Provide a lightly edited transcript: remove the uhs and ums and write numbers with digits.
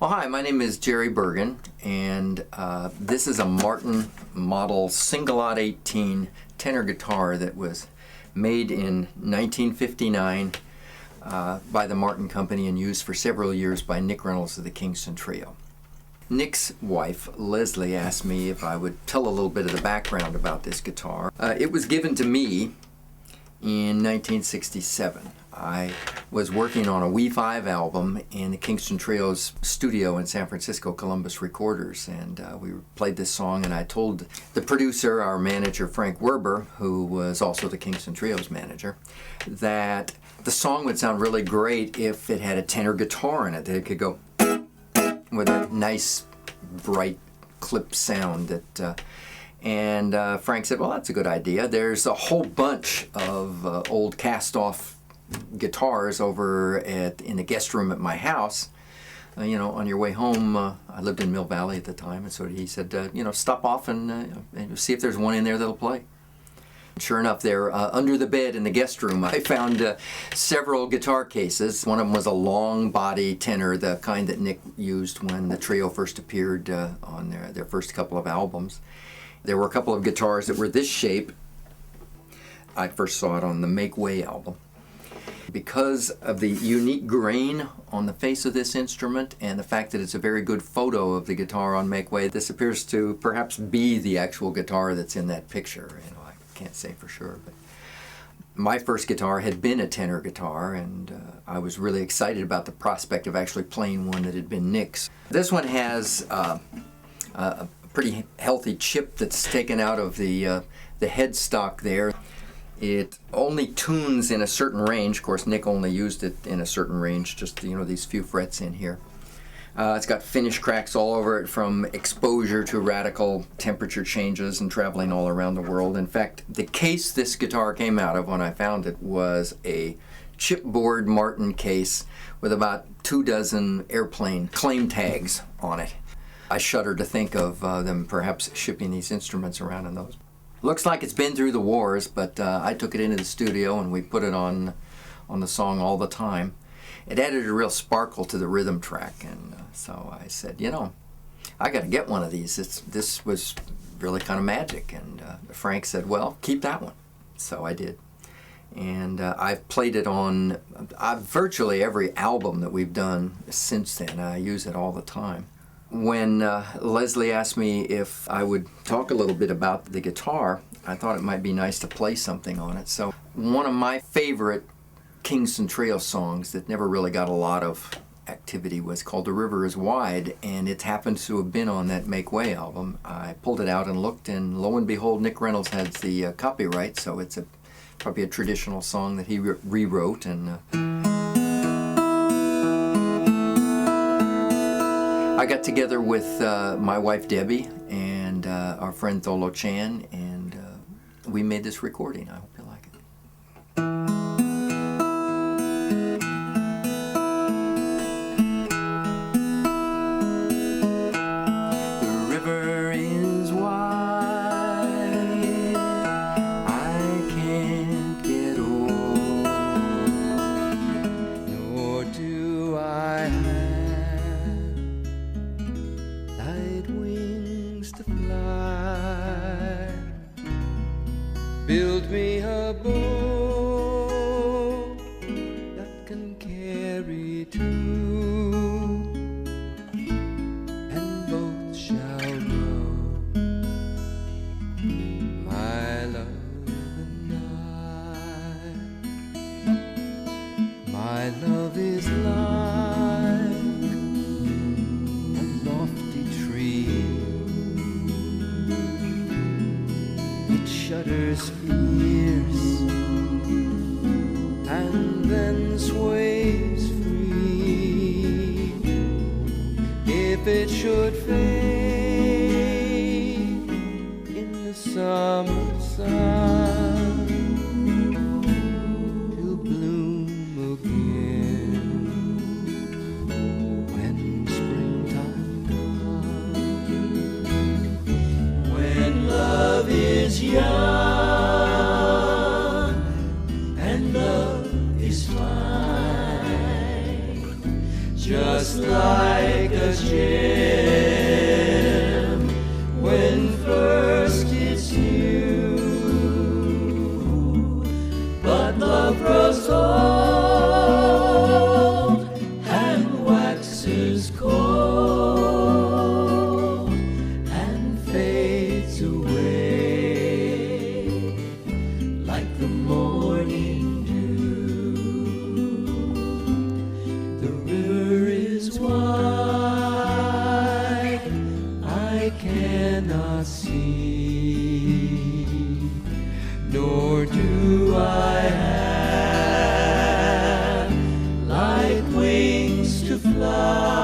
Well, hi, my name is Jerry Burgan, and this is a Martin model single-aught 18 tenor guitar that was made in 1959 by the Martin Company and used for several years by Nick Reynolds of the Kingston Trio. Nick's wife, Leslie, asked me if I would tell a little bit of the background about this guitar. It was given to me in 1967. I was working on a We5 album in the Kingston Trio's studio in San Francisco, Columbus Recorders, and we played this song, and I told the producer, our manager Frank Werber, who was also the Kingston Trio's manager, that the song would sound really great if it had a tenor guitar in it, that it could go with a nice, bright clip sound that and Frank said, well, that's a good idea. There's a whole bunch of old cast-off guitars over in the guest room at my house. On your way home, I lived in Mill Valley at the time, and so he said, stop off and see if there's one in there that'll play. Sure enough, there under the bed in the guest room, I found several guitar cases. One of them was a long body tenor, the kind that Nick used when the trio first appeared on their first couple of albums. There were a couple of guitars that were this shape. I first saw it on the Make Way album. Because of the unique grain on the face of this instrument and the fact that it's a very good photo of the guitar on Make Way, this appears to perhaps be the actual guitar that's in that picture. I can't say for sure, but my first guitar had been a tenor guitar, and I was really excited about the prospect of actually playing one that had been Nick's. This one has a pretty healthy chip that's taken out of the headstock there. It only tunes in a certain range. Of course, Nick only used it in a certain range, just these few frets in here. It's got finish cracks all over it from exposure to radical temperature changes and traveling all around the world. In fact, the case this guitar came out of when I found it was a chipboard Martin case with about 24 airplane claim tags on it. I shudder to think of them perhaps shipping these instruments around in those. Looks like it's been through the wars, but I took it into the studio and we put it on the song all the time. It added a real sparkle to the rhythm track, and so I said, I got to get one of these. This was really kind of magic, and Frank said, well, keep that one. So I did. And I've played it on virtually every album that we've done since then. I use it all the time. When Leslie asked me if I would talk a little bit about the guitar, I thought it might be nice to play something on it. So one of my favorite Kingston Trio songs that never really got a lot of activity was called The River is Wide, and it happens to have been on that Make Way album. I pulled it out and looked, and lo and behold, Nick Reynolds has the copyright, so it's probably a traditional song that he rewrote. And I got together with my wife Debbie and our friend Tholo Chan, and we made this recording. I hope you like it. The river is wide, I can't get old, nor do I have light wings to fly. Build me a boat that can carry two, and both shall row, my love and I. My love is like a lofty tree, it shudders fierce and then sways free. If it should fade in the summer sun to bloom again when springtime comes, when love is young and love is fine, just like a gem when first it's new, but love grows old and waxes cold and fades away like the morning dew. The river is wide, I cannot see, nor do I have like wings to fly.